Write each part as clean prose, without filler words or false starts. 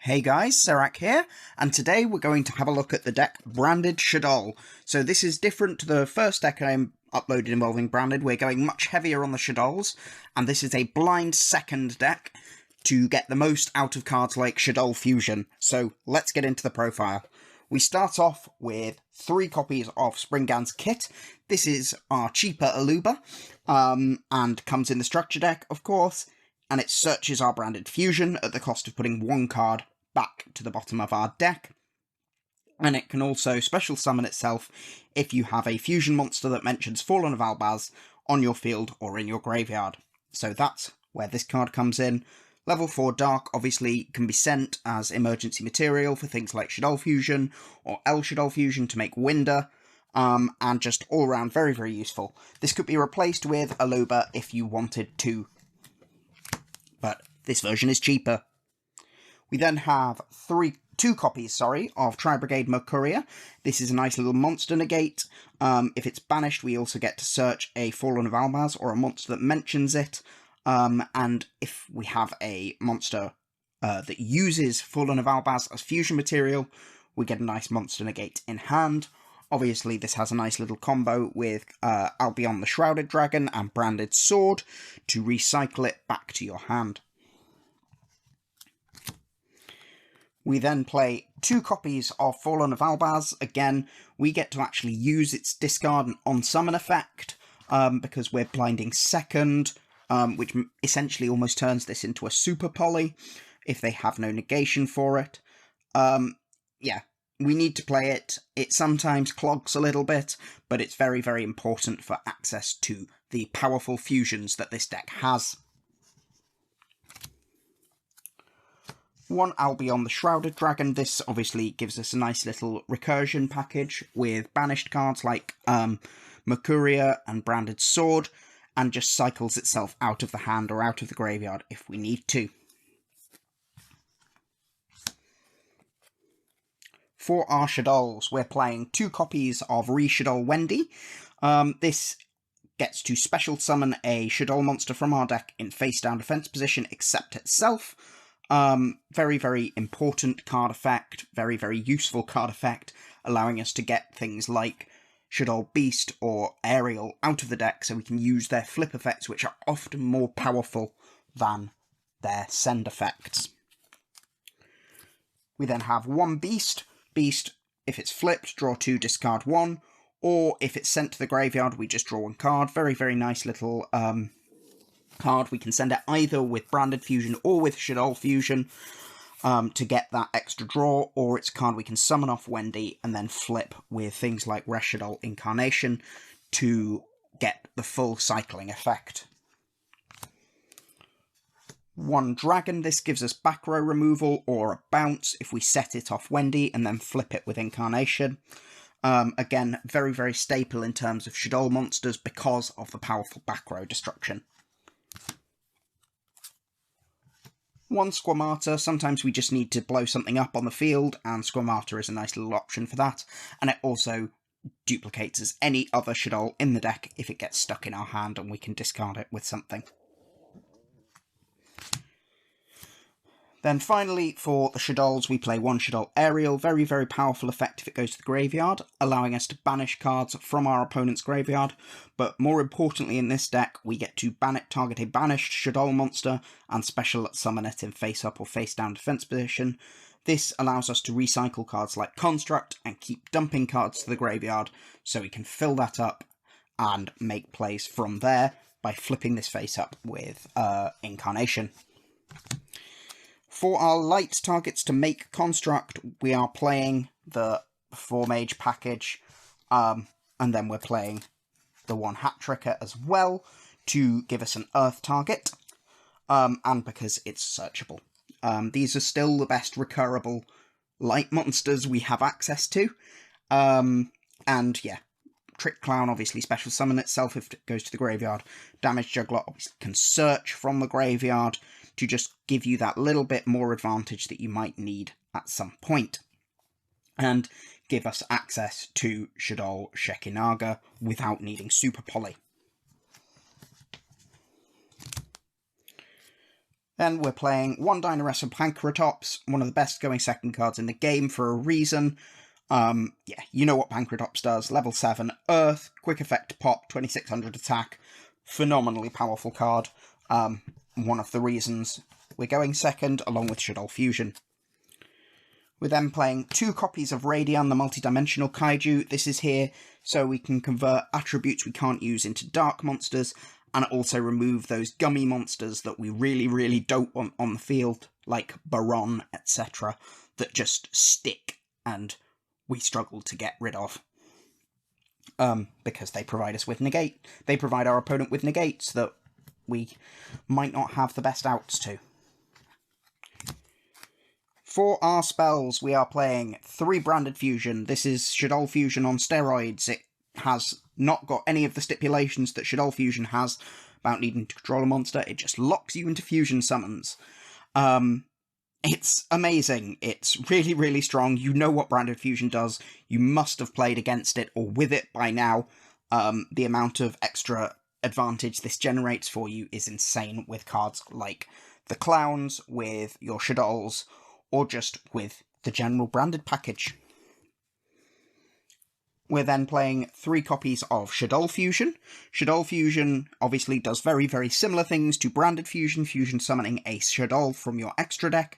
Hey guys, Serac here, and today we're going to have a look at the deck Branded Shaddoll. So this is different to the first deck I uploaded involving Branded. We're going much heavier on the Shaddolls, and this is a blind second deck to get the most out of cards like Shaddoll Fusion. So let's get into the profile. We start off with 3 copies of Springgan's kit. This is our cheaper Aluba, and comes in the structure deck, of course. And it searches our Branded Fusion at the cost of putting 1 card back to the bottom of our deck. And it can also special summon itself if you have a fusion monster that mentions Fallen of Albaz on your field or in your graveyard. So that's where this card comes in. Level 4 Dark obviously can be sent as emergency material for things like Shaddoll Fusion or Shaddoll Fusion to make Winda. And just all around very, very useful. This could be replaced with Aluba if you wanted to, but this version is cheaper. We then have 2 copies of Tri-Brigade Mercuria. This is a nice little monster negate. If it's banished, we also get to search a Fallen of Albaz or a monster that mentions it. And if we have a monster that uses Fallen of Albaz as fusion material, we get a nice monster negate in hand. Obviously, this has a nice little combo with Albion the Shrouded Dragon and Branded Sword to recycle it back to your hand. We then play 2 copies of Fallen of Albaz. Again, we get to actually use its discard and on-summon effect, because we're blinding second, which essentially almost turns this into a super poly if they have no negation for it. Yeah. We need to play it. It sometimes clogs a little bit, but it's very, very important for access to the powerful fusions that this deck has. 1 Albion the Shrouded Dragon. This obviously gives us a nice little recursion package with banished cards like Mercuria and Branded Sword, and just cycles itself out of the hand or out of the graveyard if we need to. For our Shaddolls, we're playing 2 copies of Shaddoll Wendy. This gets to special summon a Shaddoll monster from our deck in face-down defense position, except itself. Very, very important card effect, very, very useful card effect, allowing us to get things like Shaddoll Beast or Aerial out of the deck so we can use their flip effects, which are often more powerful than their send effects. We then have 1 Beast. Beast, if it's flipped, draw 2, discard 1, or if it's sent to the graveyard, we just draw 1 card. Very, very nice little card. We can send it either with Branded Fusion or with Shaddoll Fusion to get that extra draw, or it's a card we can summon off Wendy and then flip with things like Shaddoll Incarnation to get the full cycling effect. 1 Dragon, this gives us back row removal or a bounce if we set it off Wendy and then flip it with Incarnation. Again, very, very staple in terms of Shaddoll monsters because of the powerful back row destruction. 1 Squamata, sometimes we just need to blow something up on the field, and Squamata is a nice little option for that, and it also duplicates as any other Shaddoll in the deck if it gets stuck in our hand and we can discard it with something. Then finally, for the Shaddolls, we play 1 Shaddoll Aerial. Very, very powerful effect if it goes to the graveyard, allowing us to banish cards from our opponent's graveyard. But more importantly in this deck, we get to target a banished Shaddoll monster and special summon it in face-up or face-down defense position. This allows us to recycle cards like Construct and keep dumping cards to the graveyard, so we can fill that up and make plays from there by flipping this face-up with Incarnation. For our light targets to make Construct, we are playing the 4 Mage package, and then we're playing the 1 Hat Tricker as well to give us an Earth target, and because it's searchable. These are still the best recurable light monsters we have access to, and yeah, Trick Clown obviously special summon itself if it goes to the graveyard. Damage Juggler obviously can search from the graveyard to just give you that little bit more advantage that you might need at some point, and give us access to Shaddoll Shekinaga without needing Super Poly. Then we're playing 1 Dinosaur Pancratops, one of the best going second cards in the game for a reason. Yeah, you know what Pancratops does. Level 7, Earth, quick effect pop, 2600 attack. Phenomenally powerful card. One of the reasons we're going second, along with Shaddoll Fusion. We're then playing 2 copies of Radion, the multi-dimensional kaiju. This is here so we can convert attributes we can't use into dark monsters, and also remove those gummy monsters that we really, really don't want on the field, like Baron, etc., that just stick and we struggle to get rid of. Because they provide us with negate. They provide our opponent with negates that we might not have the best outs to. For our spells, we are playing 3 Branded Fusion. This is Shaddoll Fusion on steroids. It has not got any of the stipulations that Shaddoll Fusion has about needing to control a monster. It just locks you into fusion summons. It's amazing. It's really, really strong. You know what Branded Fusion does. You must have played against it or with it by now. The amount of extra advantage this generates for you is insane with cards like the Clowns, with your Shaddolls, or just with the general Branded package. We're then playing 3 copies of Shaddoll Fusion. Shaddoll Fusion obviously does very, very similar things to Branded Fusion, fusion summoning a Shaddoll from your extra deck.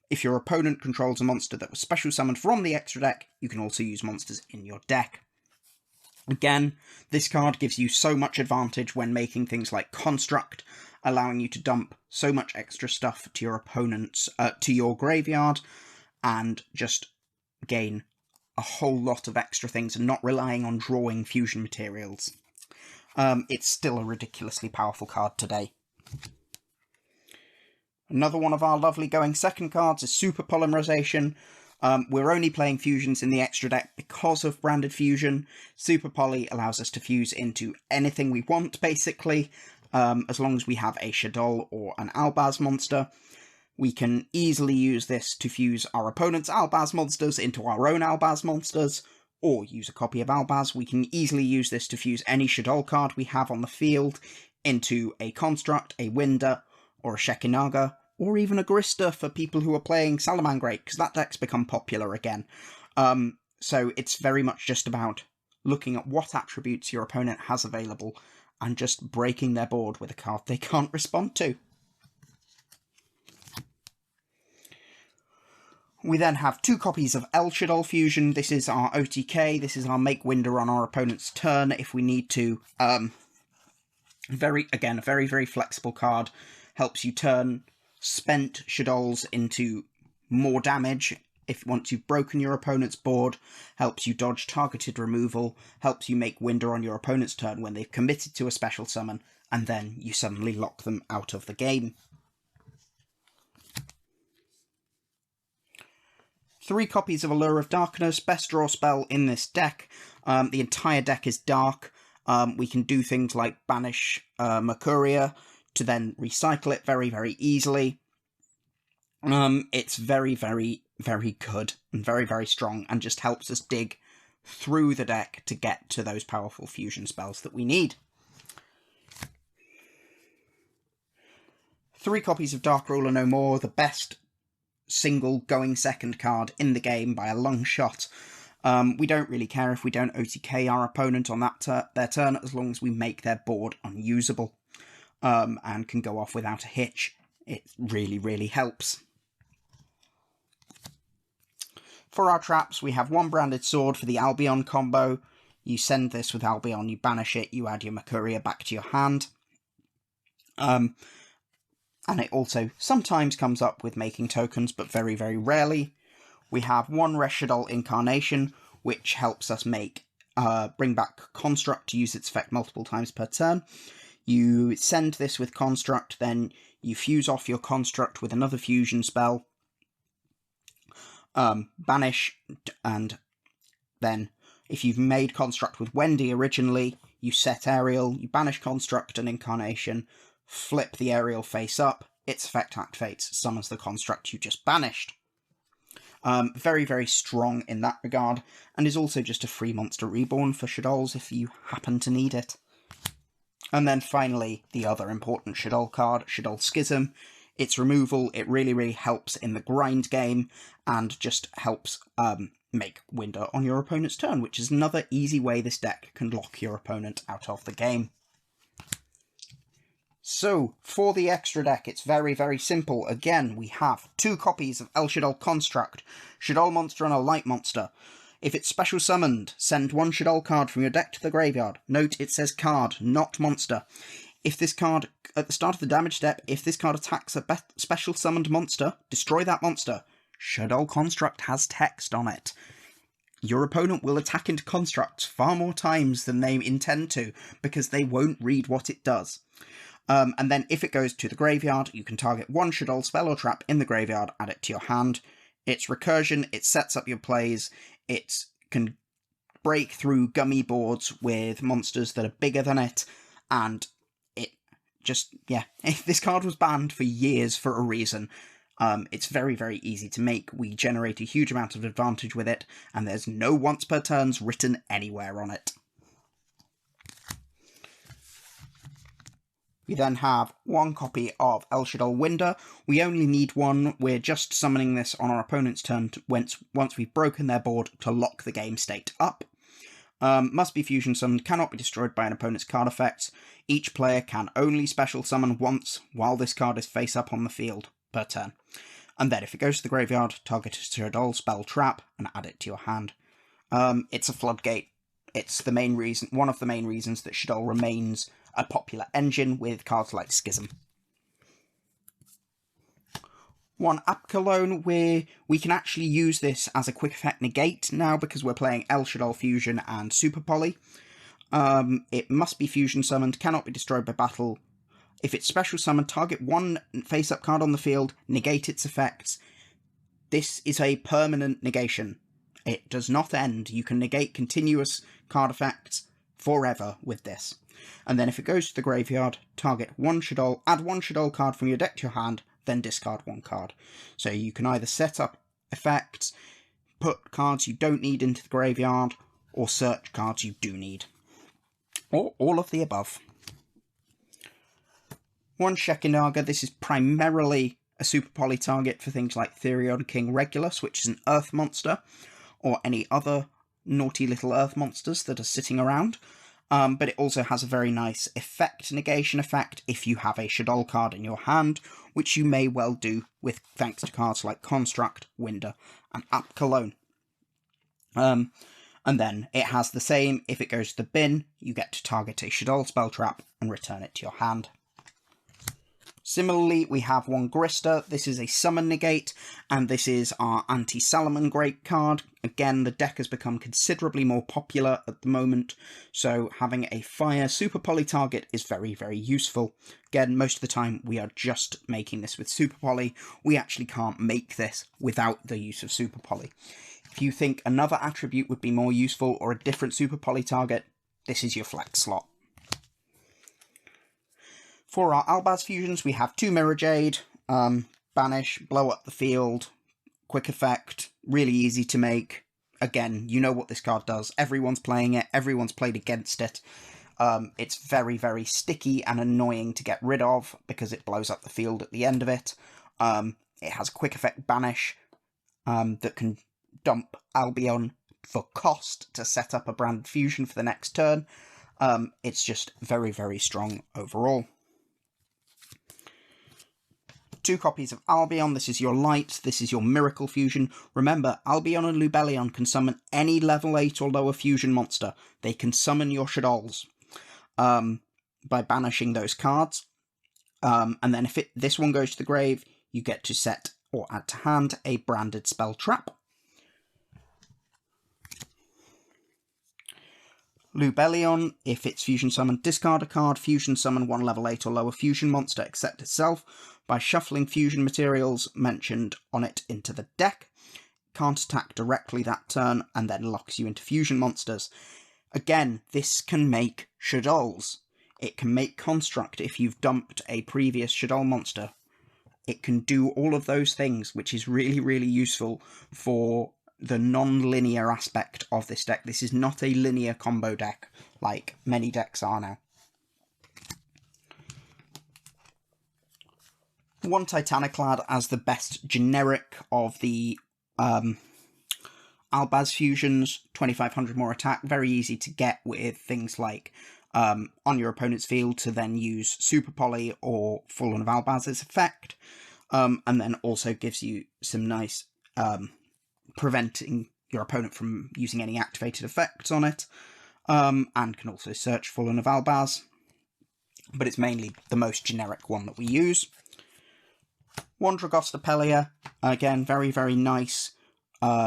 If your opponent controls a monster that was special summoned from the extra deck, you can also use monsters in your deck. Again, this card gives you so much advantage when making things like Construct, allowing you to dump so much extra stuff to your opponent's, to your graveyard, and just gain a whole lot of extra things and not relying on drawing fusion materials. It's still a ridiculously powerful card today. Another one of our lovely going second cards is Super Polymerization. We're only playing fusions in the extra deck because of Branded Fusion. Super Poly allows us to fuse into anything we want, basically, as long as we have a Shaddoll or an albaz monster. We can easily use this to fuse our opponent's albaz monsters into our own albaz monsters, or use a copy of albaz. We can easily use this to fuse any Shaddoll card we have on the field into a Construct, a Winda, or a Shekinaga, or even a Grista for people who are playing Salamangrate, because that deck's become popular again. So it's very much just about looking at what attributes your opponent has available and just breaking their board with a card they can't respond to. We then have 2 copies of El Shaddoll Fusion. This is our OTK. This is our make Winda on our opponent's turn if we need to. A very, very flexible card. Helps you turn spent Shaddolls into more damage once you've broken your opponent's board. Helps you dodge targeted removal. Helps you make Winda on your opponent's turn when they've committed to a special summon, and then you suddenly lock them out of the game. 3 copies of Allure of Darkness, best draw spell in this deck. The entire deck is dark. We can do things like banish Mercuria to then recycle it very, very easily. It's very, very, very good and very, very strong, and just helps us dig through the deck to get to those powerful fusion spells that we need. 3 copies of Dark Ruler No More, the best single going second card in the game by a long shot. We don't really care if we don't OTK our opponent on their turn, as long as we make their board unusable, and can go off without a hitch. It really, really helps. For our traps, we have 1 Branded Sword for the Albion combo. You send this with Albion, you banish it, you add your Mercuria back to your hand. And it also sometimes comes up with making tokens, but very, very rarely. We have 1 Shaddoll Incarnation, which helps us bring back Construct to use its effect multiple times per turn. You send this with Construct, then you fuse off your Construct with another fusion spell, banish, and then if you've made Construct with Wendy originally, you set Aerial, you banish Construct and Incarnation, flip the Aerial face up, its effect activates, summons the Construct you just banished. Very, very strong in that regard, and is also just a free monster reborn for Shaddolls if you happen to need it. And then finally, the other important Shaddoll card, Shaddoll Schism, its removal, it really helps in the grind game, and just helps make Winda on your opponent's turn, which is another easy way this deck can lock your opponent out of the game. So, for the extra deck, it's very simple. Again, we have 2 copies of El-Shaddoll Construct, Shaddoll monster and a light monster. If it's special summoned, send 1 Shaddoll card from your deck to the graveyard. Note, it says card, not monster. If this card, at the start of the damage step, if this card attacks a special summoned monster, destroy that monster. Shaddoll Construct has text on it. Your opponent will attack into constructs far more times than they intend to, because they won't read what it does. And then if it goes to the graveyard, you can target 1 Shaddoll spell or trap in the graveyard, add it to your hand. It's recursion, it sets up your plays, it can break through gummy boards with monsters that are bigger than it, and it just, yeah, this card was banned for years for a reason. It's very easy to make, we generate a huge amount of advantage with it, and there's no once per turns written anywhere on it. We then have 1 copy of El-Shaddoll Winda. We only need 1, we're just summoning this on our opponent's turn once we've broken their board to lock the game state up. Must be fusion summoned, cannot be destroyed by an opponent's card effects. Each player can only special summon once while this card is face up on the field per turn. And then if it goes to the graveyard, target a Shaddoll spell trap and add it to your hand. It's a floodgate. It's the main reason, one of the main reasons that Shaddoll remains a popular engine with cards like Schism. 1 Apkalone, where we can actually use this as a quick effect negate now because we're playing El-Shaddoll Fusion and Super Poly. It must be fusion summoned, cannot be destroyed by battle. If it's special summoned, target 1 face-up card on the field, negate its effects. This is a permanent negation. It does not end. You can negate continuous card effects forever with this. And then if it goes to the graveyard, target 1 Shaddoll, add 1 Shaddoll card from your deck to your hand, then discard 1 card. So you can either set up effects, put cards you don't need into the graveyard, or search cards you do need. Or all of the above. 1 Shekinaga, this is primarily a Super Poly target for things like Therion King Regulus, which is an Earth monster, or any other naughty little Earth monsters that are sitting around. But it also has a very nice effect negation effect if you have a Shaddoll card in your hand, which you may well do with thanks to cards like Construct, Winda, and Apkalone. And then it has the same, if it goes to the bin, you get to target a Shaddoll spell trap and return it to your hand. Similarly, we have 1 Grista. This is a summon negate, and this is our anti-Salamangreat card. Again, the deck has become considerably more popular at the moment, so having a fire Super Poly target is very useful. Again, most of the time we are just making this with Super Poly. We actually can't make this without the use of Super Poly. If you think another attribute would be more useful or a different Super Poly target, this is your flex slot. For our albaz fusions, we have 2 Mirrorjade, banish, blow up the field, quick effect, really easy to make. Again, you know what this card does. Everyone's playing it, everyone's played against it. It's very sticky and annoying to get rid of because it blows up the field at the end of it. It has quick effect banish that can dump Albion for cost to set up a branded fusion for the next turn. It's just very strong overall. 2 copies of Albion, this is your light, this is your miracle fusion. Remember, Albion and Lubellion can summon any level 8 or lower fusion monster. They can summon your Shaddolls by banishing those cards. And then if this one goes to the grave, you get to set or add to hand a branded spell trap. Lubellion, if it's fusion summoned, discard a card, fusion summon 1 level 8 or lower fusion monster except itself by shuffling fusion materials mentioned on it into the deck. Can't attack directly that turn and then locks you into fusion monsters. Again, this can make Shaddolls. It can make Construct if you've dumped a previous Shaddoll monster. It can do all of those things, which is really useful for the non-linear aspect of this deck. This is not a linear combo deck like many decks are now. 1 Titaniclad as the best generic of the albaz fusions, 2500 more attack, very easy to get with things like on your opponent's field to then use Super Poly or Fallen of Albaz's effect, and then also gives you some nice preventing your opponent from using any activated effects on it, and can also search Fallen of Albaz, but it's mainly the most generic one that we use. 1 Dragostapelia, again, very, very nice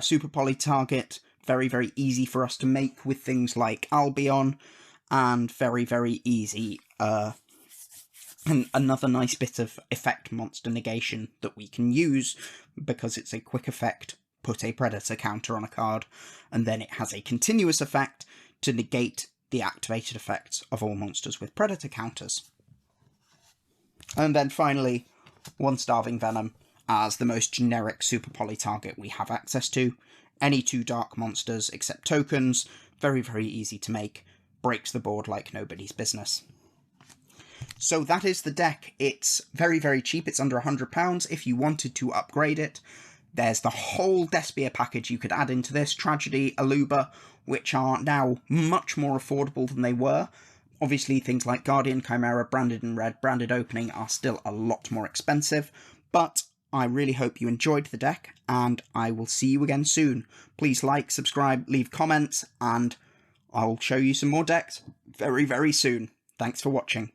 Super Poly target, very, very easy for us to make with things like Albion, and very, very easy, and another nice bit of effect monster negation that we can use, because it's a quick effect, put a Predator counter on a card, and then it has a continuous effect to negate the activated effects of all monsters with Predator counters. And then finally, 1 Starving Venom as the most generic Super Poly target we have access to. Any 2 dark monsters except tokens, very, very easy to make, breaks the board like nobody's business. So that is the deck. It's very, very cheap. It's under £100 if you wanted to upgrade it. There's the whole Despia package you could add into this, Tragedy, Aluba, which are now much more affordable than they were. Obviously, things like Guardian, Chimera, Branded in Red, Branded Opening are still a lot more expensive, but I really hope you enjoyed the deck, and I will see you again soon. Please like, subscribe, leave comments, and I'll show you some more decks very, very soon. Thanks for watching.